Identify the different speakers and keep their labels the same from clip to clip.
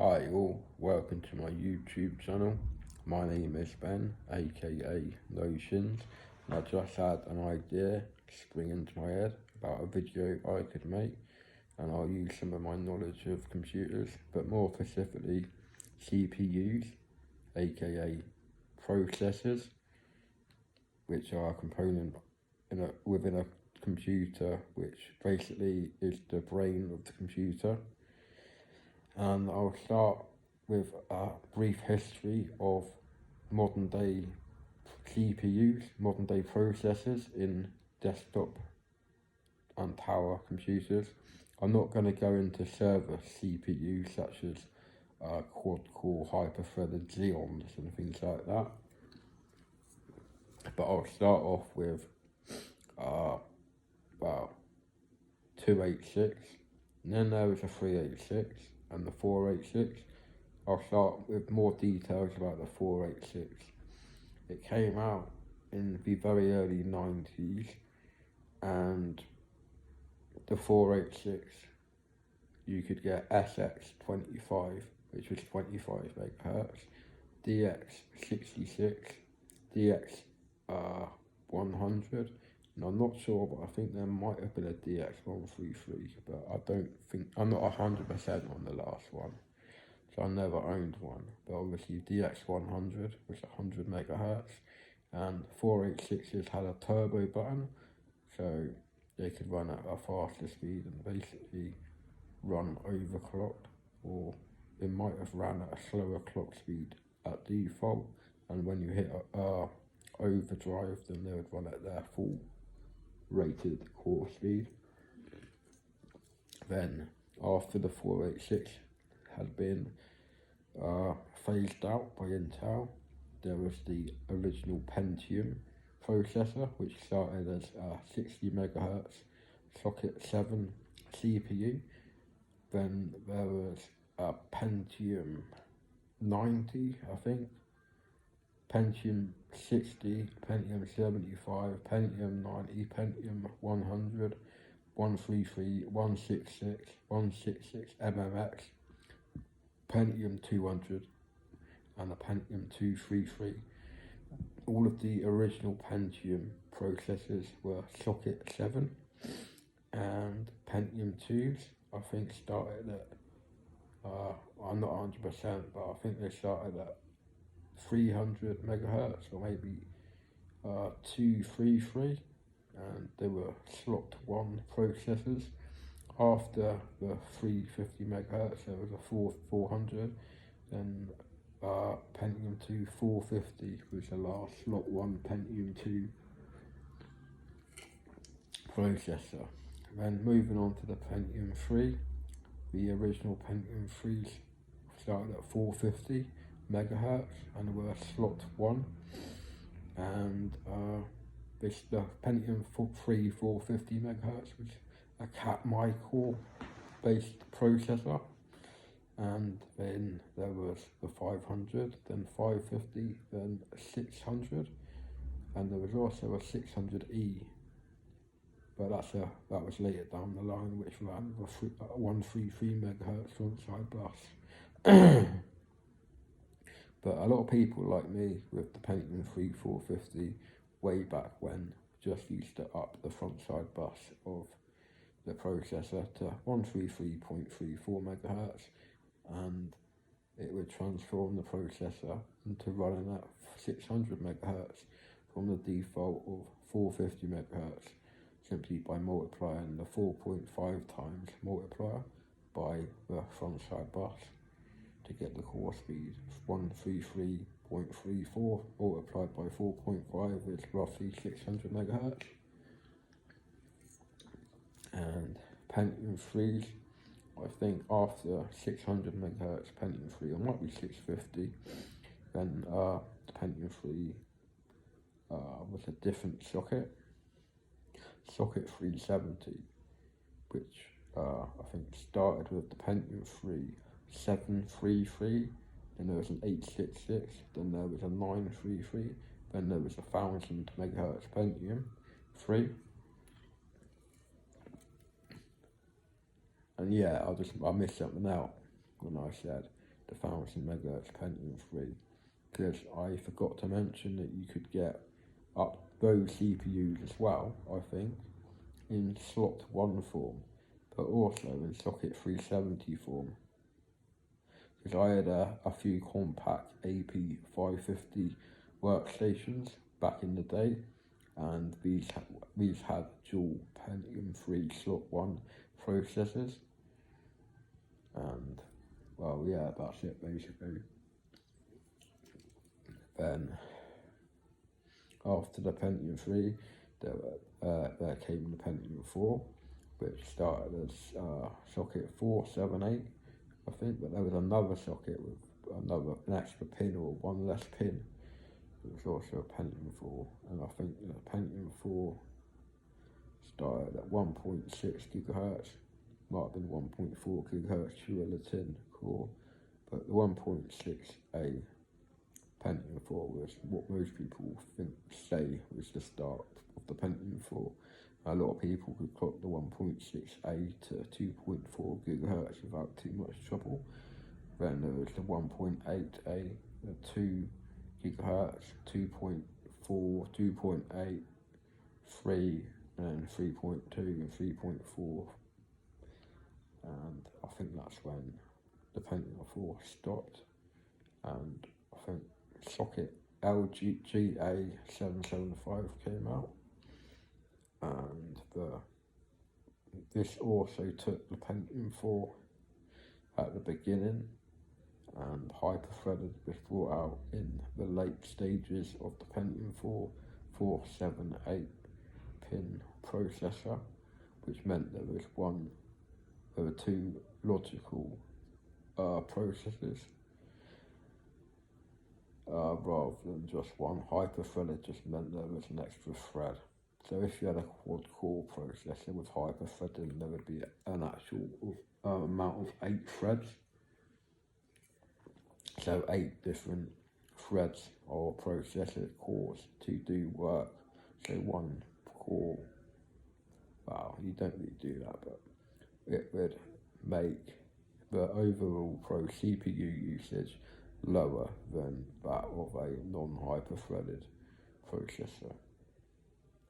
Speaker 1: Hi all, welcome to my YouTube channel. My name is Ben, aka Notions, and I just had an idea spring into my head about a video I could make, and I'll use some of my knowledge of computers, but more specifically CPUs, aka processors, which are a component within a computer, which basically is the brain of the computer. And I'll start with a brief history of modern day CPUs, modern day processors in desktop and tower computers. I'm not going to go into server CPUs such as quad-core hyper-threaded Xeons and things like that, but I'll start off with 286, and then there was a 386 and the 486. I'll start with more details about the 486. It came out in the very early 90s, and the 486, you could get SX25, which was 25 megahertz, DX66, DX100, and I'm not sure, but I think there might have been a DX133, but I'm not 100% on the last one, so I never owned one. But obviously DX100 was 100 megahertz, and 486s had a turbo button, so they could run at a faster speed and basically run overclocked, or it might have ran at a slower clock speed at default, and when you hit overdrive, then they would run at their full rated core speed. Then after the 486 had been phased out by Intel, there was the original Pentium processor, which started as a 60 megahertz socket 7 CPU. Then there was a Pentium 90, I think, Pentium 60, Pentium 75, Pentium 90, Pentium 100, 133, 166, 166 MMX, Pentium 200, and a Pentium 233. All of the original Pentium processors were socket 7, and Pentium 2s, I think, started at, I'm not 100%, but I think they started at 300 megahertz, or maybe 233, and they were slot 1 processors. After the 350 megahertz, there was a 400, then Pentium 2 450 was the last slot 1 Pentium 2 processor. Then moving on to the Pentium 3, the original Pentium 3s started at 450 megahertz and were slot 1, and the Pentium 3 450 megahertz was a Cat Core based processor. And then there was the 500, then 550, then 600, and there was also a 600E, but that was later down the line, which ran with a 133 megahertz front-side bus. But a lot of people like me with the Pentium 3 450 way back when just used to up the front-side bus of the processor to 133.34 megahertz, and it would transform the processor into running at 600 megahertz from the default of 450 megahertz, simply by multiplying the 4.5 times multiplier by the front side bus to get the core speed. 133.34 multiplied by 4.5 is roughly 600 megahertz. And Pentium 3s, I think after 600 megahertz Pentium 3, or might be 650, then the Pentium 3 was a different socket 370, which I think started with the Pentium 3 733, then there was an 866, then there was a 933, then there was a 1000 megahertz Pentium 3. And yeah, I missed something out when I said the 1000 MHz Pentium 3, because I forgot to mention that you could get up those CPUs as well, I think, in slot 1 form, but also in socket 370 form. Because I had a few compact AP550 workstations back in the day, and these had dual Pentium 3 slot 1 processors, and well, yeah, that's it basically. Then after the Pentium 3, there came the Pentium 4, which started as socket 478, I think, but there was another socket with an extra pin or one less pin. It was also a Pentium 4, and I think the Pentium 4 started at 1.6 GHz, might have been 1.4 GHz through a 10 core, but the 1.6A Pentium 4 was what most people say was the start of the Pentium 4. A lot of people could clock the 1.6A to 2.4 GHz without too much trouble. Then there was the 1.8A, the 2 GHz, 2.4, 2.8, 3, and 3.2 and 3.4. And I think that's when the Pentium 4 stopped, and I think socket LGA775 came out, and this also took the Pentium 4 at the beginning, and hyper-threaded was brought out in the late stages of the Pentium 4 478 pin processor, which meant there were two logical processors rather than just one. Hyper-threaded just meant there was an extra thread. So if you had a quad-core processor with hyper-threading, there would be an actual amount of 8 threads. So 8 different threads or processor cores to do work. So one core, well, you don't really do that, but it would make the overall CPU usage lower than that of a non-hyper-threaded processor.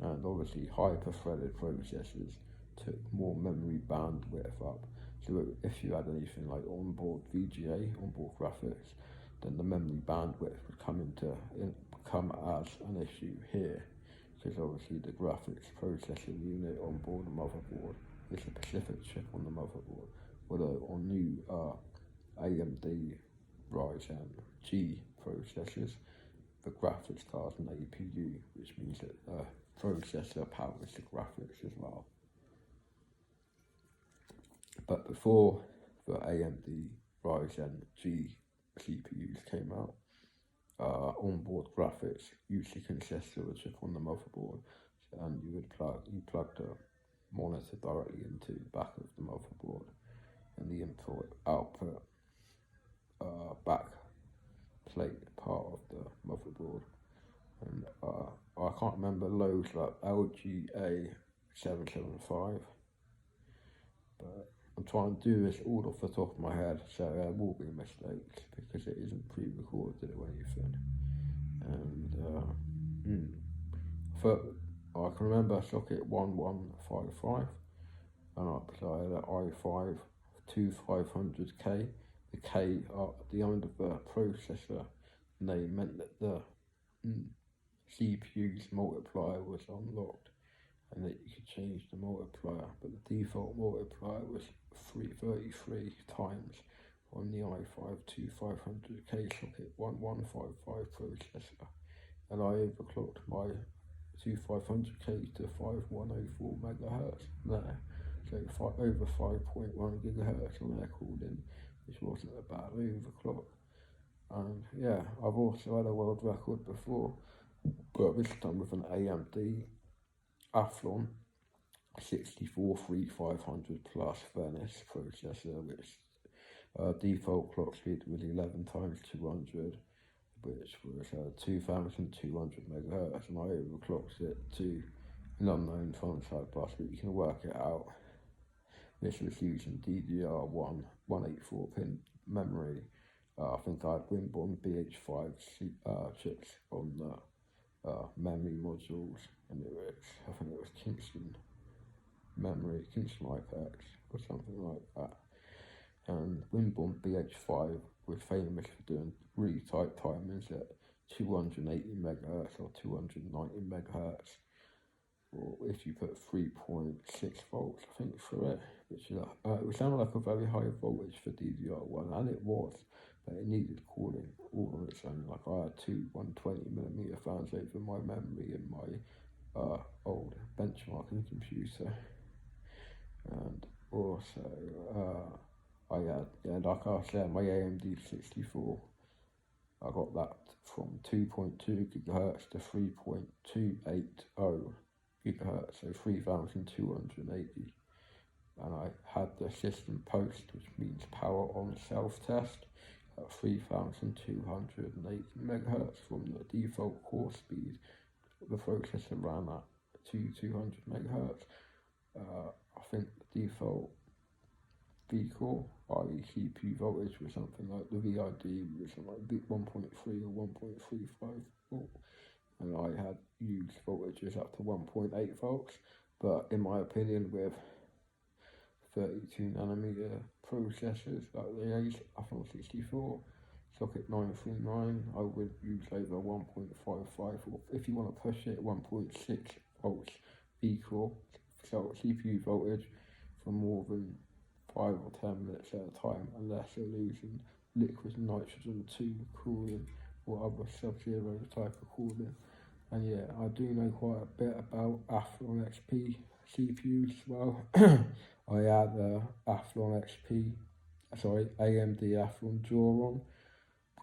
Speaker 1: And obviously hyper-threaded processors took more memory bandwidth up. So if you had anything like onboard VGA, onboard graphics, then the memory bandwidth would come as an issue here, because obviously the graphics processing unit on board the motherboard is a specific chip on the motherboard. Although on new AMD Ryzen G processors, the graphics card is an APU, which means that the processor powers the graphics as well. But before the AMD Ryzen G CPUs came out, onboard graphics usually consist of a chip on the motherboard, and you plug the monitor directly into the back of the motherboard, and the input-output back plate part of the motherboard. And I can't remember loads like LGA775, but I'm trying to do this all off the top of my head, so there will be mistakes because it isn't pre-recorded or anything. And I can remember socket 1155, and I applied the i5 2500K. The K at the end of the processor name meant that the CPU's multiplier was unlocked, and that you could change the multiplier, but the default multiplier was 333 times on the i5 2500K socket 1155 processor, and I overclocked my 2500K to 5104 MHz there, so over 5.1 GHz on air cooling, which wasn't a bad overclock. And yeah, I've also had a world record before, but this time with an AMD Athlon 64-3500 plus Venice processor, which default clock speed was 11 times 200, which was 2200 MHz, and I overclocked it to an unknown front-side bus, but you can work it out. This was using DDR1 184-pin memory I think I had Winborn BH5 chips on the memory modules, and I think it was Kingston memory, Kingston IPX or something like that. And Winborn BH5 was famous for doing really tight timings at 280 megahertz or 290 megahertz, or if you put 3.6 volts, I think, through it, which is it would sound like a very high voltage for DDR1, and it was, but it needed cooling all on its own. Like I had two 120mm fans over my memory in my old benchmarking computer, and also I had, like I said, my AMD 64. I got that from 2.2 gigahertz to 3.280 gigahertz, so 3280. And I had the system post, which means power on self test, at 3280 megahertz from the default core speed. The processor ran at 200 megahertz. I think the default V-core, i.e. CPU voltage, was something like the VID was something like 1.3 or 1.35 volt, and I had used voltages up to 1.8 volts, but in my opinion, with 32 nanometer processors like the Athlon 64, socket 939, I would use over 1.55, or if you want to push it, 1.6 volts V-core, so CPU voltage for more than 5 or 10 minutes at a time, unless you're losing liquid nitrogen 2 cooling or other sub-zero type of cooling. And yeah, I do know quite a bit about Athlon XP CPUs as well. I had Athlon XP, AMD Athlon Duron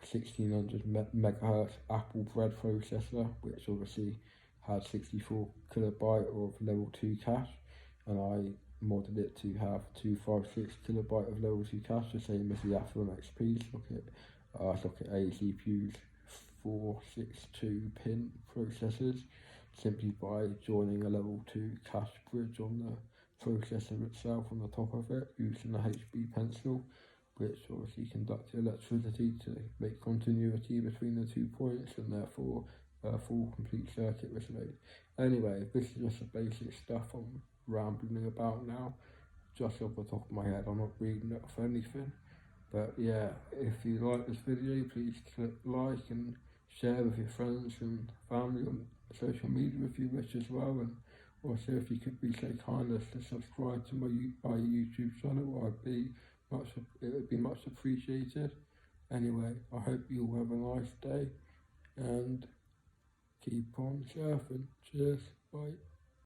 Speaker 1: 1600 megahertz Apple Bread processor, which obviously had 64 kilobyte of level 2 cache, and I modded it to have 256 kilobyte of level 2 cache, the same as the Athlon XP socket. Socket A CPU's 462 pin processors, simply by joining a level 2 cache bridge on the processor itself on the top of it, using the HB pencil, which obviously conducted electricity to make continuity between the 2 points, and therefore a full complete circuit was made. Anyway, this is just the basic stuff I'm rambling about now, just off the top of my head. I'm not reading it off anything, but yeah, if you like this video, please click like and share with your friends and family on social media if you wish as well, and also if you could be so kind as to subscribe to my YouTube channel, it would be much appreciated. Anyway, I hope you all have a nice day and keep on surfing. Cheers, bye.